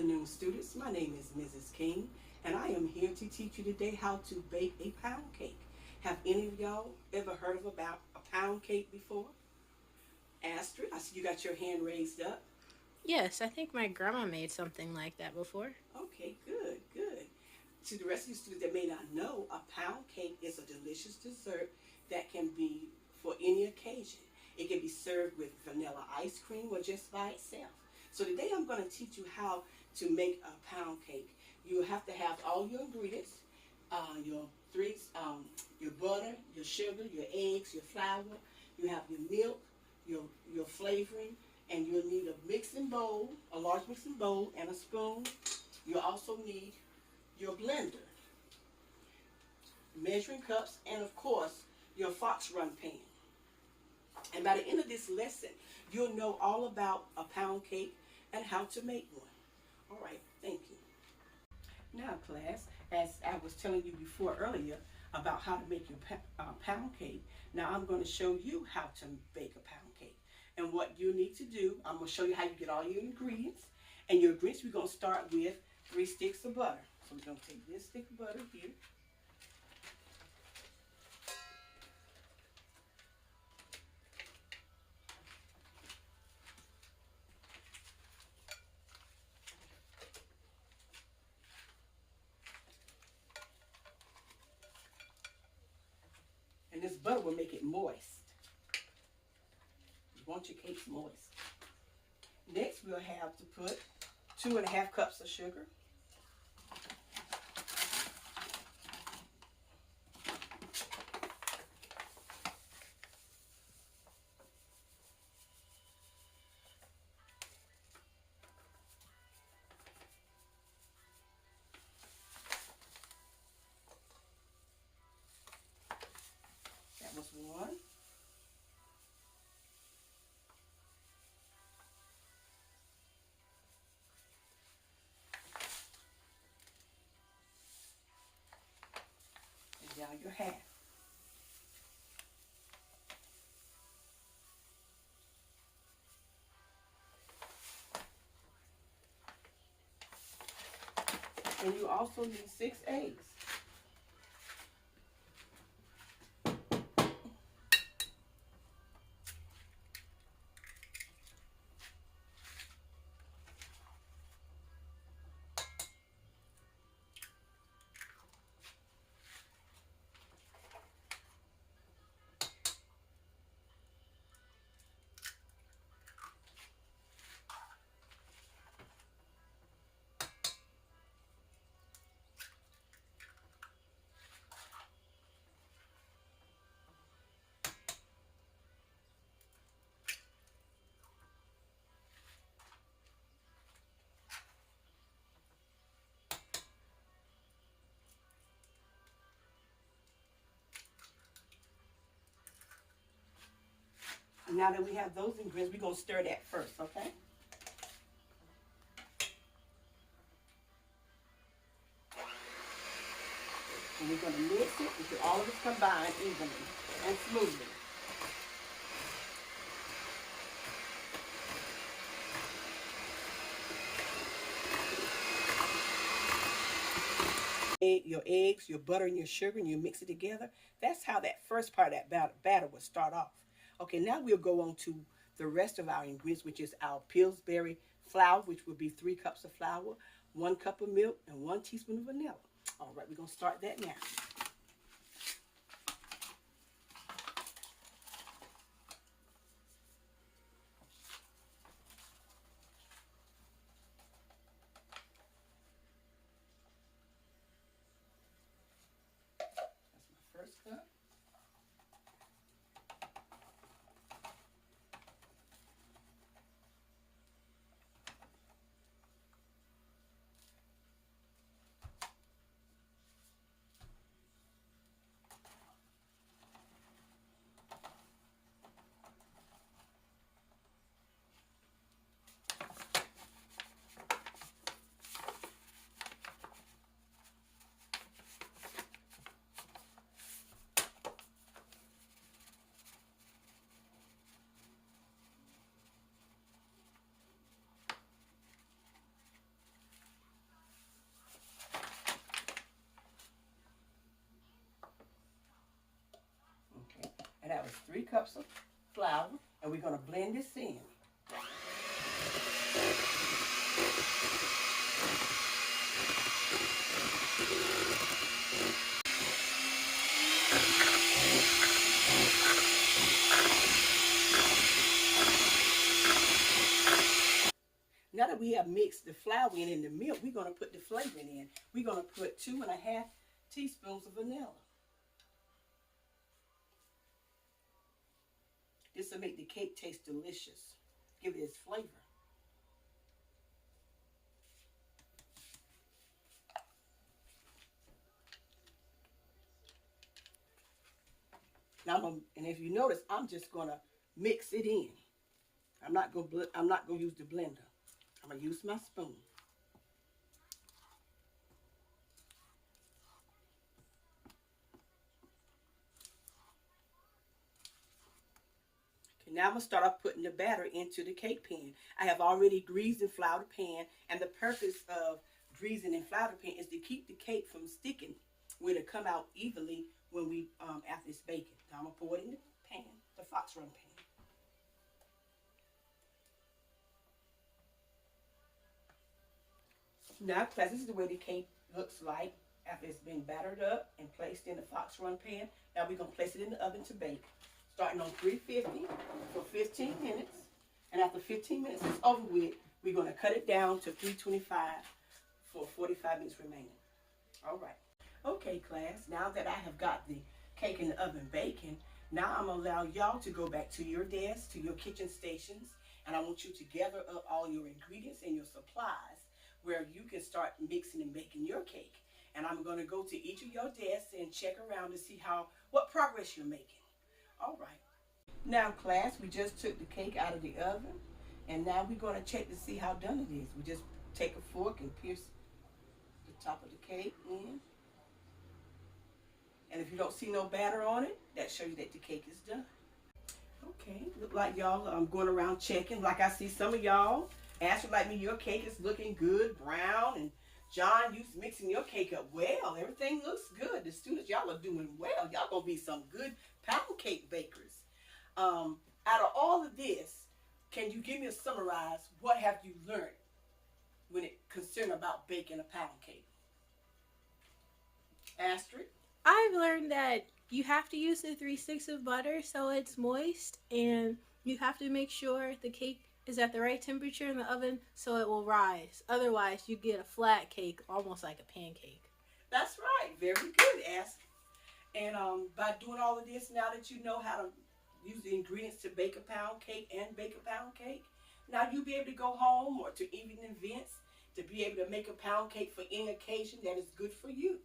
afternoon, students. My name is Mrs. King, and I am here to teach you today how to bake a pound cake. Have any of y'all ever heard of about a pound cake before? Astrid, I see you got your hand raised up. Yes, I think my grandma made something like that before. Okay, good, good. To the rest of you students that may not know, a pound cake is a delicious dessert that can be for any occasion. It can be served with vanilla ice cream or just by itself. So today I'm going to teach you how to make a pound cake. You have to have all your ingredients, your three, your butter, your sugar, your eggs, your flour. You have your milk, your flavoring, and you'll need a mixing bowl, a large mixing bowl, and a spoon. You'll also need your blender, measuring cups, and of course, your Fox Run pan. And by the end of this lesson, you'll know all about a pound cake and how to make one. All right, thank you. Now, class, as I was telling you before earlier about how to make your pound cake, now I'm going to show you how to bake a pound cake. And what you need to do, I'm going to show you how you get all your ingredients. And your ingredients, we're going to start with 3 sticks of butter. So we're going to take this stick of butter here. And this butter will make it moist. You want your cakes moist. Next, we'll have to put 2½ cups of sugar. That was 1. And now your half. And you also need 6 eggs. And now that we have those ingredients, we're going to stir that first, okay? And we're going to mix it until all of it combine evenly and smoothly. Your eggs, your butter, and your sugar, and you mix it together. That's how that first part of that batter will start off. Okay, now we'll go on to the rest of our ingredients, which is our Pillsbury flour, which will be 3 cups of flour, 1 cup of milk, and 1 teaspoon of vanilla. All right, we're going to start that now. That's my first cup. that was 3 cups of flour, and we're going to blend this in. Now that we have mixed the flour in and the milk, we're going to put the flavoring in. We're going to put 2.5 teaspoons of vanilla. This will make the cake taste delicious. Give it its flavor. Now, and if you notice, I'm just going to mix it in. I'm not going to use the blender. I'm going to use my spoon. Okay, now I'm going to start off putting the batter into the cake pan. I have already greased and floured the pan, and the purpose of greasing and floured the pan is to keep the cake from sticking, where it'll come out evenly when we after it's baking. Now I'm going to pour it in the pan, the Fox Run pan. Now, class, this is the way the cake looks like after it's been battered up and placed in the Fox Run pan. Now we're going to place it in the oven to bake, starting on 350 for 15 minutes. And after 15 minutes is over with, we're going to cut it down to 325 for 45 minutes remaining. All right. Okay, class, now that I have got the cake in the oven baking, now I'm going to allow y'all to go back to your desks, to your kitchen stations, and I want you to gather up all your ingredients and your supplies where you can start mixing and baking your cake. And I'm going to go to each of your desks and check around to see what progress you're making. All right. Now, class, we just took the cake out of the oven, and now we're going to check to see how done it is. We just take a fork and pierce the top of the cake in. And if you don't see no batter on it, that shows you that the cake is done. Okay, look like y'all, I'm going around checking. Like I see some of y'all answer like me, your cake is looking good, brown. And John, you mixing your cake up well. Everything looks good. The students, y'all are doing well. Y'all going to be some good pound cake bakers. Out of all of this, can you give me a summarize? What have you learned when it concerned about baking a pound cake? Astrid? I've learned that you have to use the 3/6 of butter so it's moist, and you have to make sure the cake is at the right temperature in the oven so it will rise. Otherwise, you get a flat cake, almost like a pancake. That's right. Very good, Astrid. And by doing all of this, now that you know how to use the ingredients to bake a pound cake and bake a pound cake, now you'll be able to go home or to even events to be able to make a pound cake for any occasion that is good for you.